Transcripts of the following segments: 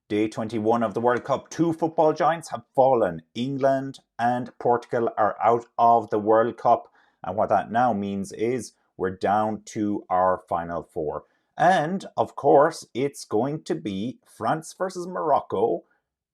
Day 21 of the World Cup. Two football giants have fallen. England and Portugal are out of the World Cup. And what that now means is we're down to our final four. And of course, it's going to be France versus Morocco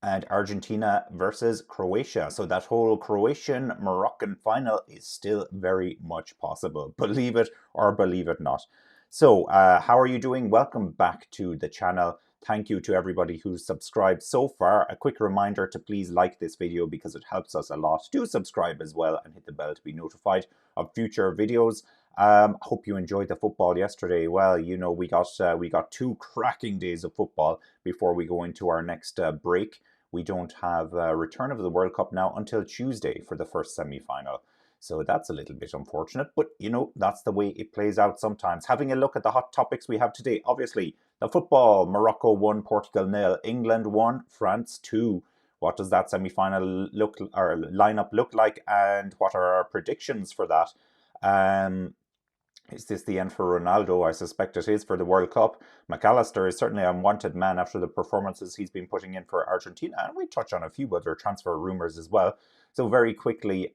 and Argentina versus Croatia. So that whole Croatian-Moroccan final is still very much possible. Believe it or believe it not. So, how are you doing? Welcome back to the channel. Thank you to everybody who's subscribed so far. A quick reminder to please like this video because it helps us a lot. Do subscribe as well and hit the bell to be notified of future videos. Hope you enjoyed the football yesterday. Well, you know, we got two cracking days of football before we go into our next break. We don't have a return of the World Cup now until Tuesday for the first semi-final. So that's a little bit unfortunate, but you know, that's the way it plays out sometimes. Having a look at the hot topics we have today, obviously, the football, Morocco 1, Portugal 0, England 1, France 2. What does that semi-final look or lineup look like, and what are our predictions for that? Is this the end for Ronaldo? I suspect it is for the World Cup. McAllister is certainly a wanted man after the performances he's been putting in for Argentina, and we touch on a few other transfer rumours as well. So very quickly,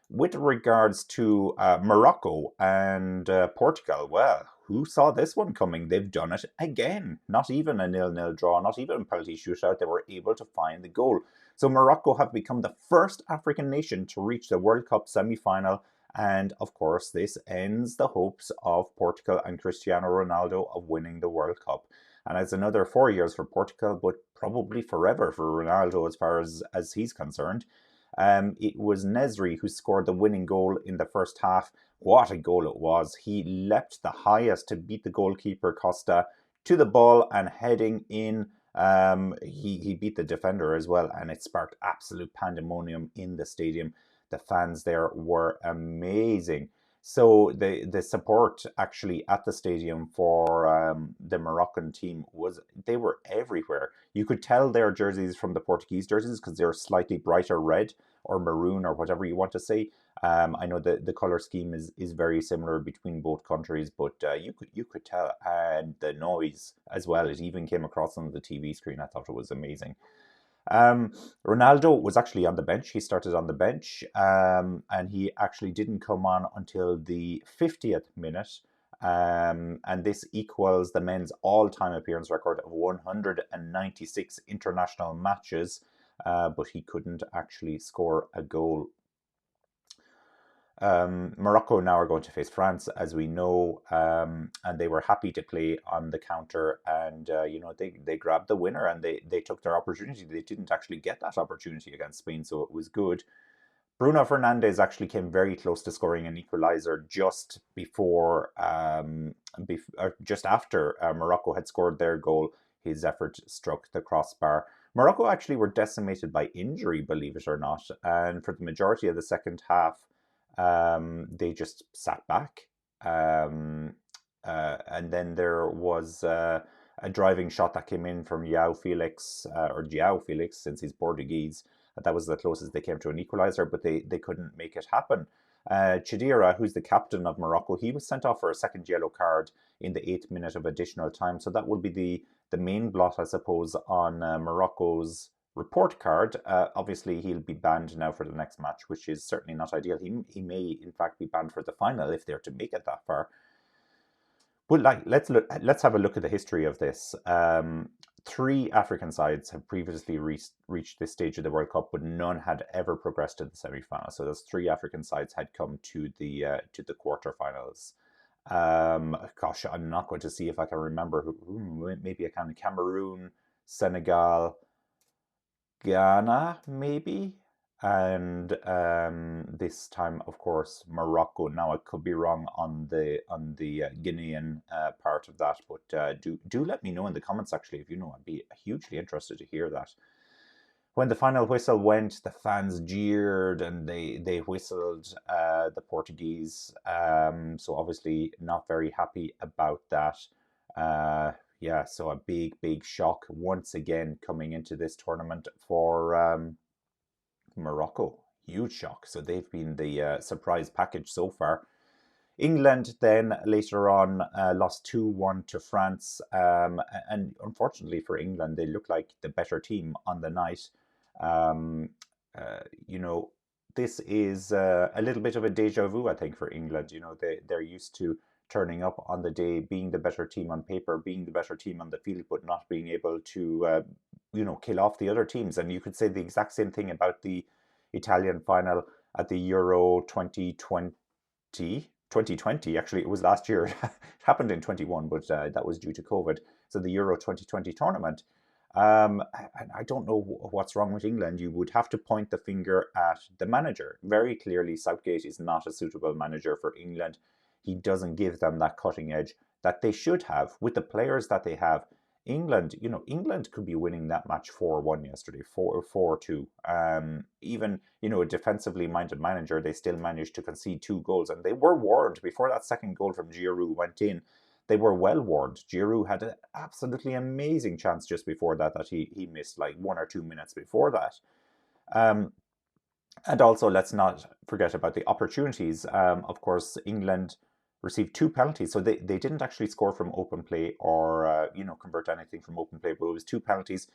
with regards to Morocco and Portugal, well, who saw this one coming? They've done it again. Not even a 0-0 draw, not even a penalty shootout. They were able to find the goal. So Morocco have become the first African nation to reach the World Cup semi-final. And of course, this ends the hopes of Portugal and Cristiano Ronaldo of winning the World Cup. And it's another 4 years for Portugal, but probably forever for Ronaldo as far as he's concerned. It was Nesri who scored the winning goal in the first half. What a goal it was. He leapt the highest to beat the goalkeeper Costa to the ball and heading in. He beat the defender as well, and it sparked absolute pandemonium in the stadium. The fans there were amazing. So the support actually at the stadium for the Moroccan team they were everywhere. You could tell their jerseys from the Portuguese jerseys because they're slightly brighter red or maroon or whatever you want to say. I know the color scheme is very similar between both countries, but you could tell, and the noise as well. It even came across on the TV screen. I thought it was amazing. Ronaldo was actually on the bench. He started on the bench, and he actually didn't come on until the 50th minute. And this equals the men's all-time appearance record of 196 international matches, but he couldn't actually score a goal. Morocco now are going to face France, as we know, and they were happy to play on the counter, and you know, they grabbed the winner and they took their opportunity. They didn't actually get that opportunity against Spain, so it was good. Bruno Fernandes actually came very close to scoring an equalizer just before, just after Morocco had scored their goal. His effort struck the crossbar. Morocco actually were decimated by injury, believe it or not, and for the majority of the second half, they just sat back. And then there was a driving shot that came in from João Felix, since he's Portuguese. That was the closest they came to an equalizer, but they couldn't make it happen. Chidira, who's the captain of Morocco, he was sent off for a second yellow card in the 8th minute of additional time. So that will be the main blot, I suppose, on Morocco's report card. Obviously, he'll be banned now for the next match, which is certainly not ideal. He may, in fact, be banned for the final if they're to make it that far. But let's have a look at the history of this. 3 African sides have previously reached this stage of the World Cup, but none had ever progressed to the semi-final. So those 3 African sides had come to the quarterfinals. Gosh, I'm not going to see if I can remember who. Maybe I can. Cameroon, Senegal, Ghana, maybe, and this time, of course, Morocco. Now, I could be wrong on the Guinean part of that, but do let me know in the comments. Actually, if you know, I'd be hugely interested to hear that. When the final whistle went, the fans jeered and they whistled the Portuguese. So obviously, not very happy about that. Yeah, so a big shock once again coming into this tournament for Morocco. Huge shock. So they've been the surprise package so far. England then later on lost 2-1 to France. And unfortunately for England, they look like the better team on the night. Um, you know, this is a little bit of a deja vu, I think, for England. You know, they're used to turning up on the day, being the better team on paper, being the better team on the field, but not being able to, kill off the other teams. And you could say the exact same thing about the Italian final at the Euro 2020. Actually, it was last year. It happened in 21, but that was due to COVID. So the Euro 2020 tournament. I don't know what's wrong with England. You would have to point the finger at the manager. Very clearly, Southgate is not a suitable manager for England. He doesn't give them that cutting edge that they should have with the players that they have. England could be winning that match 4-1 yesterday, 4-2. Even, a defensively minded manager, they still managed to concede 2 goals. And they were warned before that second goal from Giroud went in. They were well warned. Giroud had an absolutely amazing chance just before that he missed like 1 or 2 minutes before that. And also, let's not forget about the opportunities. Of course, England received 2 penalties, so they didn't actually score from open play or convert anything from open play, but it was 2 penalties.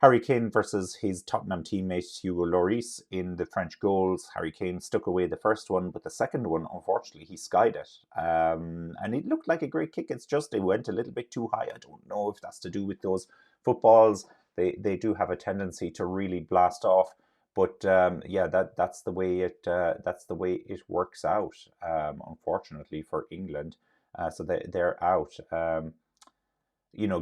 Harry Kane versus his Tottenham teammate Hugo Lloris in the French goals. Harry Kane stuck away the first one, but the second one, unfortunately, he skied it. And it looked like a great kick. It's just it went a little bit too high. I don't know if that's to do with those footballs. They do have a tendency to really blast off. But that's the way it works out. Unfortunately for England, so they're out.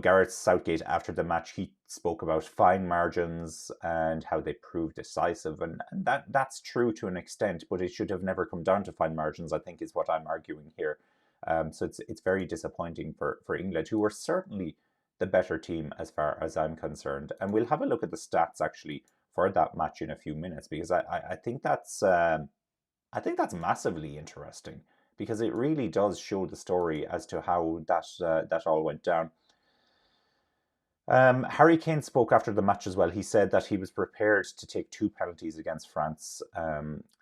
Gareth Southgate, after the match, he spoke about fine margins and how they proved decisive, and that's true to an extent, but it should have never come down to fine margins, I think, is what I'm arguing here. So it's very disappointing for England, who were certainly the better team as far as I'm concerned. And we'll have a look at the stats actually for that match in a few minutes, because I think that's massively interesting, because it really does show the story as to how that all went down. Harry Kane spoke after the match as well. He said that he was prepared to take 2 penalties against France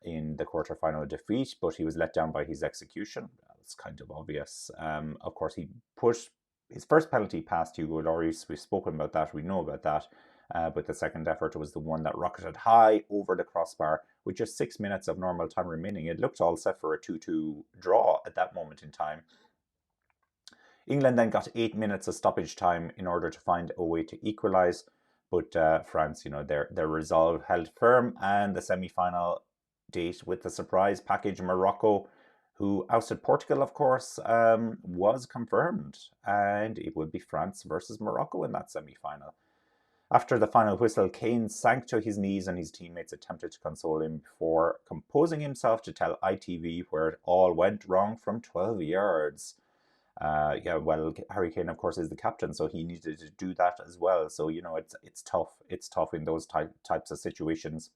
in the quarterfinal defeat, but he was let down by his execution. It's kind of obvious. Of course, he put his first penalty past Hugo Lloris. We've spoken about that. We know about that. But the second effort was the one that rocketed high over the crossbar with just 6 minutes of normal time remaining. It looked all set for a 2-2 draw at that moment in time. England then got 8 minutes of stoppage time in order to find a way to equalise, but France, their resolve held firm, and the semi-final date with the surprise package Morocco, who ousted Portugal, of course, was confirmed, and it would be France versus Morocco in that semi-final. After the final whistle, Kane sank to his knees and his teammates attempted to console him before composing himself to tell ITV where it all went wrong from 12 yards. Harry Kane, of course, is the captain, so he needed to do that as well. So, it's tough. It's tough in those types of situations.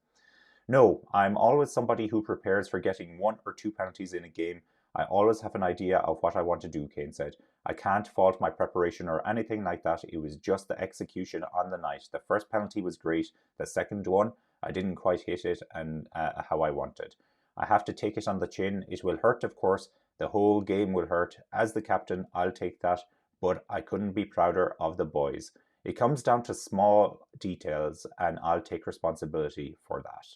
No, I'm always somebody who prepares for getting 1 or 2 penalties in a game. I always have an idea of what I want to do, Kane said. I can't fault my preparation or anything like that. It was just the execution on the night. The first penalty was great. The second one, I didn't quite hit it and how I wanted. I have to take it on the chin. It will hurt, of course. The whole game will hurt. As the captain, I'll take that, but I couldn't be prouder of the boys. It comes down to small details, and I'll take responsibility for that.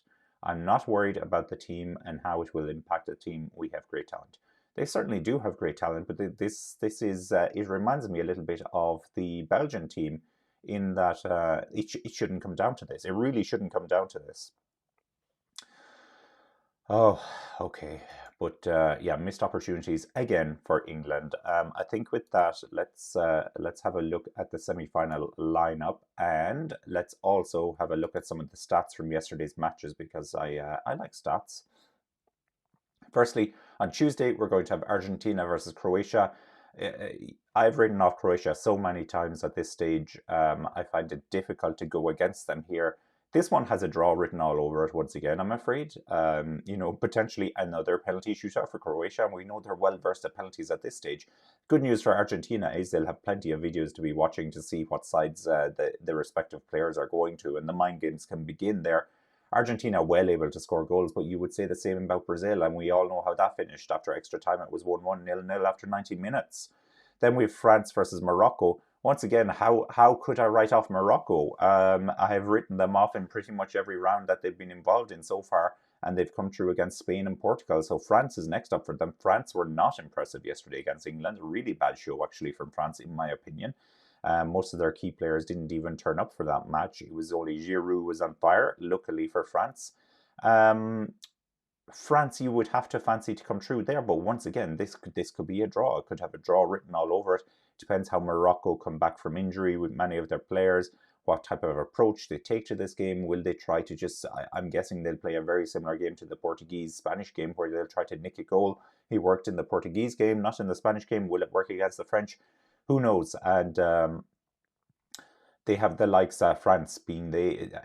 I'm not worried about the team and how it will impact the team. We have great talent. They certainly do have great talent, but this is it reminds me a little bit of the Belgian team in that it shouldn't come down to this. It really shouldn't come down to this. Oh, okay. But missed opportunities again for England. I think with that, let's have a look at the semi-final lineup, and let's also have a look at some of the stats from yesterday's matches, because I like stats. Firstly, on Tuesday, we're going to have Argentina versus Croatia. I've written off Croatia so many times at this stage. I find it difficult to go against them here. This one has a draw written all over it once again, I'm afraid. Potentially another penalty shootout for Croatia, and we know they're well versed at penalties at this stage. Good news for Argentina is they'll have plenty of videos to be watching to see what sides the respective players are going to, and the mind games can begin there. Argentina well able to score goals, but you would say the same about Brazil, and we all know how that finished. After extra time, it was 1-1, 0-0 after 90 minutes. Then we have France versus Morocco. Once again, how could I write off Morocco? I have written them off in pretty much every round that they've been involved in so far, and they've come through against Spain and Portugal. So France is next up for them. France were not impressive yesterday against England. A really bad show, actually, from France, in my opinion. Most of their key players didn't even turn up for that match. It was only Giroud was on fire, luckily for France. France, you would have to fancy to come through there, but once again, this could be a draw. It could have a draw written all over it. Depends how Morocco come back from injury with many of their players, what type of approach they take to this game. Will they try to just, I'm guessing they'll play a very similar game to the Portuguese-Spanish game where they'll try to nick a goal. He worked in the Portuguese game, not in the Spanish game. Will it work against the French? Who knows? And they have the likes of France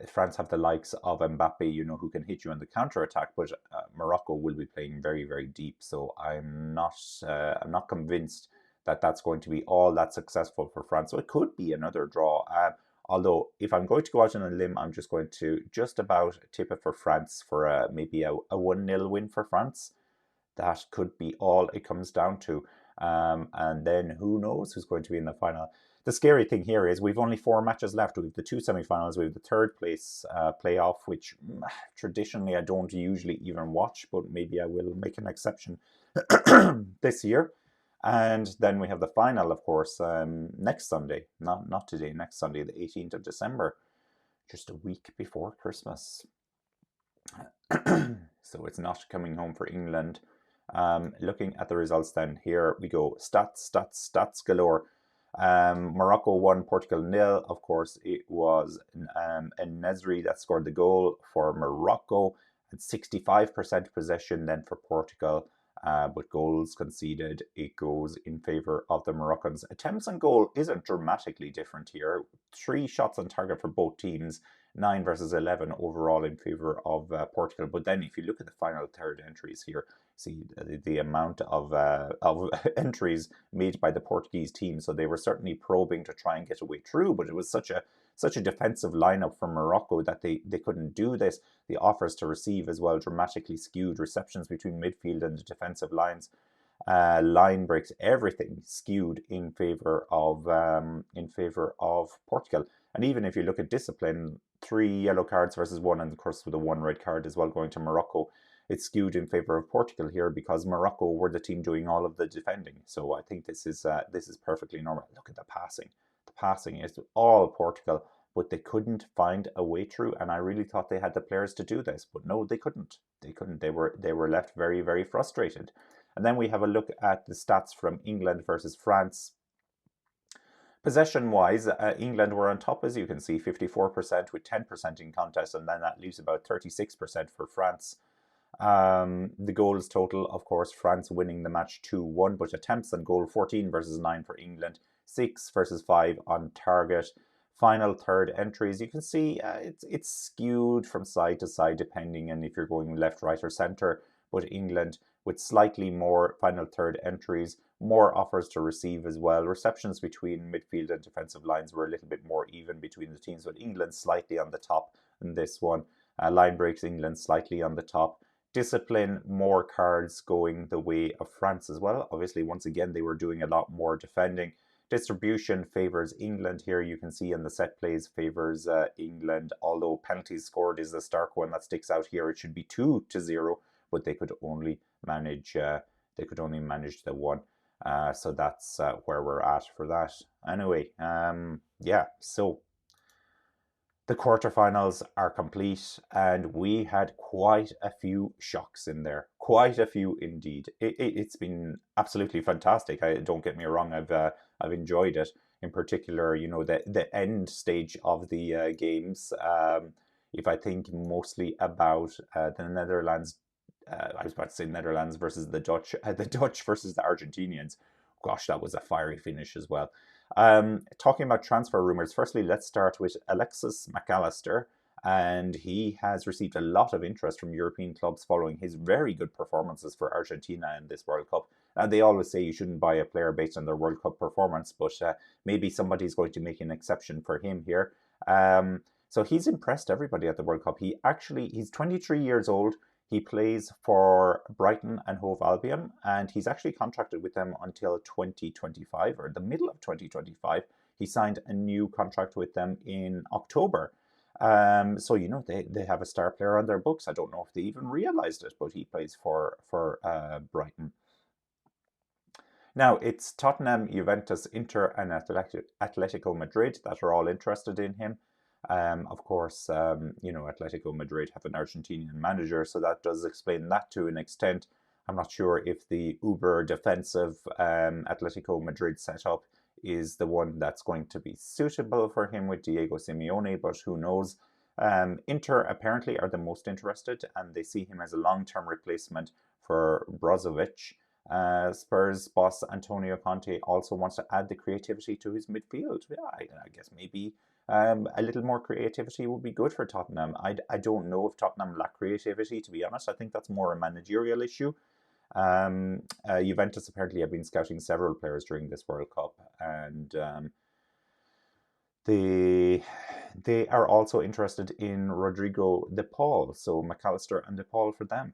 France have the likes of Mbappe, who can hit you on the counter attack, but Morocco will be playing very, very deep. So I'm not convinced that that's going to be all that successful for France. So it could be another draw. Although if I'm going to go out on a limb, I'm just going to just about tip it for France for maybe a 1-0 win for France. That could be all it comes down to. And then who knows who's going to be in the final. The scary thing here is we've only 4 matches left. We have the 2 semi-finals. We have the third place playoff, which traditionally I don't usually even watch, but maybe I will make an exception this year. And then we have the final, of course, next Sunday. Not today, next Sunday, the 18th of December, just a week before Christmas. So it's not coming home for England. Looking at the results then, here we go. Stats galore. Morocco 1, Portugal 0. Of course, it was En-Nesyri that scored the goal for Morocco at 65% possession then for Portugal. But goals conceded, it goes in favour of the Moroccans. Attempts on goal isn't dramatically different here. 3 shots on target for both teams, 9 versus 11 overall in favour of Portugal. But then if you look at the final third entries here, see the amount of entries made by the Portuguese team. So they were certainly probing to try and get a way through, but it was such a defensive lineup from Morocco that they couldn't do this. The offers to receive as well dramatically skewed. Receptions between midfield and the defensive lines, line breaks, everything skewed in favour of Portugal. And even if you look at discipline, 3 yellow cards versus 1, and of course with a 1 red card as well going to Morocco, it's skewed in favour of Portugal here because Morocco were the team doing all of the defending. So I think this is perfectly normal. Look at the passing. The passing is all Portugal, but they couldn't find a way through. And I really thought they had the players to do this, but no, they couldn't. They were left very, very frustrated. And then we have a look at the stats from England versus France. Possession-wise, England were on top, as you can see, 54% with 10% in contest, and then that leaves about 36% for France. The goals total, of course, France winning the match 2-1, but attempts on goal 14 versus 9 for England, 6 versus 5 on target. Final third entries, you can see it's skewed from side to side depending on if you're going left, right or centre, but England with slightly more final third entries, more offers to receive as well. Receptions between midfield and defensive lines were a little bit more even between the teams, but England slightly on the top in this one. Line breaks, England slightly on the top. Discipline, more cards going the way of France as well. Obviously, once again, they were doing a lot more defending. Distribution favours England here. You can see in the set plays favours England, although penalties scored is the stark one that sticks out here. It should be 2-0, but they could only manage the one. So that's where we're at for that. Anyway, yeah, so the quarterfinals are complete, and we had quite a few shocks in there. Quite a few indeed. It's been absolutely fantastic. Don't get me wrong. I've enjoyed it. In particular, the end stage of the games. If I think mostly about the Netherlands, I was about to say Netherlands versus the Dutch, the Dutch versus the Argentinians. Gosh, that was a fiery finish as well. Talking about transfer rumours, firstly, let's start with Alexis McAllister. And he has received a lot of interest from European clubs following his very good performances for Argentina in this World Cup. They always say you shouldn't buy a player based on their World Cup performance, but maybe somebody's going to make an exception for him here. So he's impressed everybody at the World Cup. He's 23 years old. He plays for Brighton and Hove Albion, and he's actually contracted with them until 2025 or the middle of 2025. He signed a new contract with them in October. So they have a star player on their books. I don't know if they even realized it, but he plays for Brighton. Now it's Tottenham, Juventus, Inter, and Atletico Madrid that are all interested in him. Of course, Atletico Madrid have an Argentinian manager, so that does explain that to an extent. I'm not sure if the uber defensive Atletico Madrid setup is the one that's going to be suitable for him with Diego Simeone, but who knows? Inter apparently are the most interested, and they see him as a long-term replacement for Brozovic. Spurs boss Antonio Conte also wants to add the creativity to his midfield. Yeah, I guess maybe a little more creativity would be good for Tottenham. I don't know if Tottenham lack creativity, to be honest. I think that's more a managerial issue. Juventus apparently have been scouting several players during this World Cup, and they are also interested in Rodrigo De Paul, so McAllister and De Paul for them.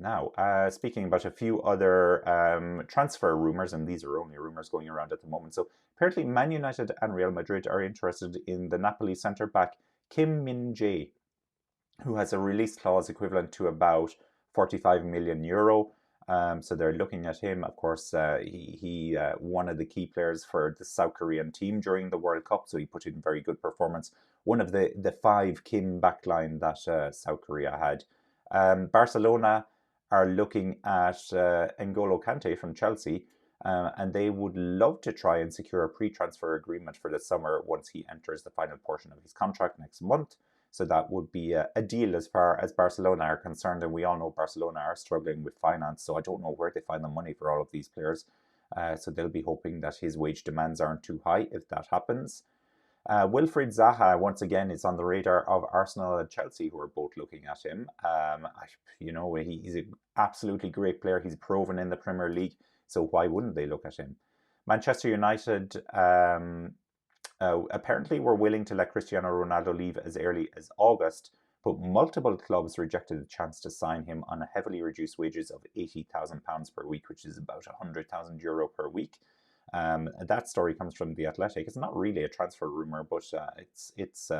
Now, speaking about a few other transfer rumours, and these are only rumours going around at the moment. So apparently Man United and Real Madrid are interested in the Napoli centre-back Kim Min-jae, who has a release clause equivalent to about 45 million euro. So they're looking at him. Of course, he one of the key players for the South Korean team during the World Cup, so he put in very good performance. One of the five Kim backline that South Korea had. Barcelona are looking at N'Golo Kante from Chelsea, and they would love to try and secure a pre-transfer agreement for the summer once he enters the final portion of his contract next month. So that would be a deal as far as Barcelona are concerned, and we all know Barcelona are struggling with finance, so I don't know where they find the money for all of these players. So they'll be hoping that his wage demands aren't too high if that happens. Wilfried Zaha, once again, is on the radar of Arsenal and Chelsea, who are both looking at him. He's an absolutely great player. He's proven in the Premier League, so why wouldn't they look at him? Manchester United apparently were willing to let Cristiano Ronaldo leave as early as August, but multiple clubs rejected the chance to sign him on a heavily reduced wages of £80,000 per week, which is about €100,000 per week. That story comes from The Athletic. It's not really a transfer rumor, but it's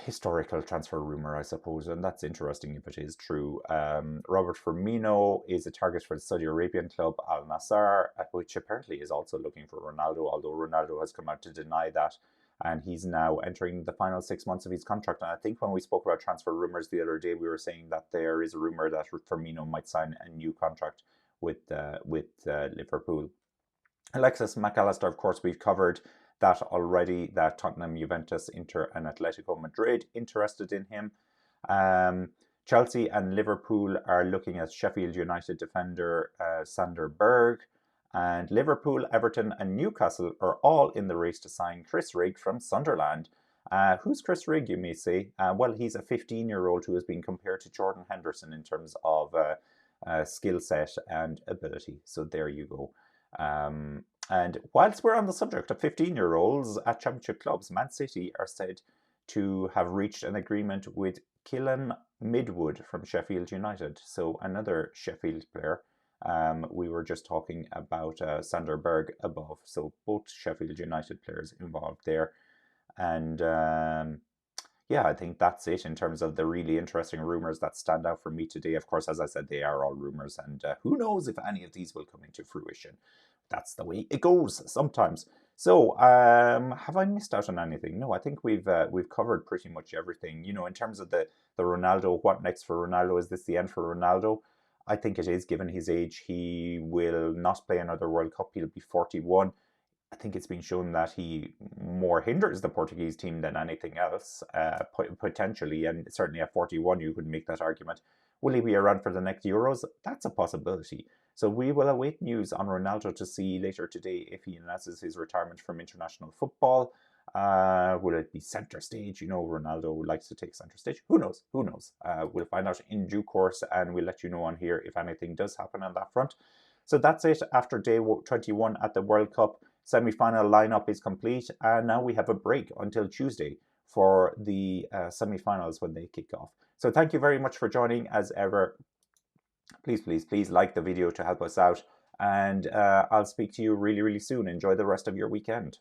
historical transfer rumor, I suppose, and that's interesting if it is true. Robert Firmino is a target for the Saudi Arabian club Al Nassr, which apparently is also looking for Ronaldo, although Ronaldo has come out to deny that. And he's now entering the final 6 months of his contract. And I think when we spoke about transfer rumors the other day, we were saying that there is a rumor that Firmino might sign a new contract with Liverpool. Alexis McAllister, of course, we've covered that already, that Tottenham, Juventus, Inter and Atletico Madrid interested in him. Chelsea and Liverpool are looking at Sheffield United defender Sander Berg. And Liverpool, Everton and Newcastle are all in the race to sign Chris Rigg from Sunderland. Who's Chris Rigg, you may say? Well, he's a 15-year-old who has been compared to Jordan Henderson in terms of skill set and ability. So there you go. And whilst we're on the subject of 15-year-olds at championship clubs, Man City are said to have reached an agreement with Killan Midwood from Sheffield United. So another Sheffield player. We were just talking about Sander Berg above. So both Sheffield United players involved there. And I think that's it in terms of the really interesting rumours that stand out for me today. Of course, as I said, they are all rumours, and who knows if any of these will come into fruition. That's the way it goes sometimes. So, have I missed out on anything? No, I think we've covered pretty much everything. In terms of the Ronaldo, what next for Ronaldo? Is this the end for Ronaldo? I think it is, given his age. He will not play another World Cup. He'll be 41. I think it's been shown that he more hinders the Portuguese team than anything else, potentially, and certainly at 41 you could make that argument. Will he be around for the next Euros? That's a possibility. So we will await news on Ronaldo to see later today if he announces his retirement from international football. Will it be centre stage? Ronaldo likes to take centre stage. Who knows? We'll find out in due course, and we'll let you know on here if anything does happen on that front. So that's it after day 21 at the World Cup. semi-final lineup is complete, and now we have a break until Tuesday for the semi-finals when they kick off. So thank you very much for joining as ever. Please like the video to help us out, and I'll speak to you really soon. Enjoy the rest of your weekend.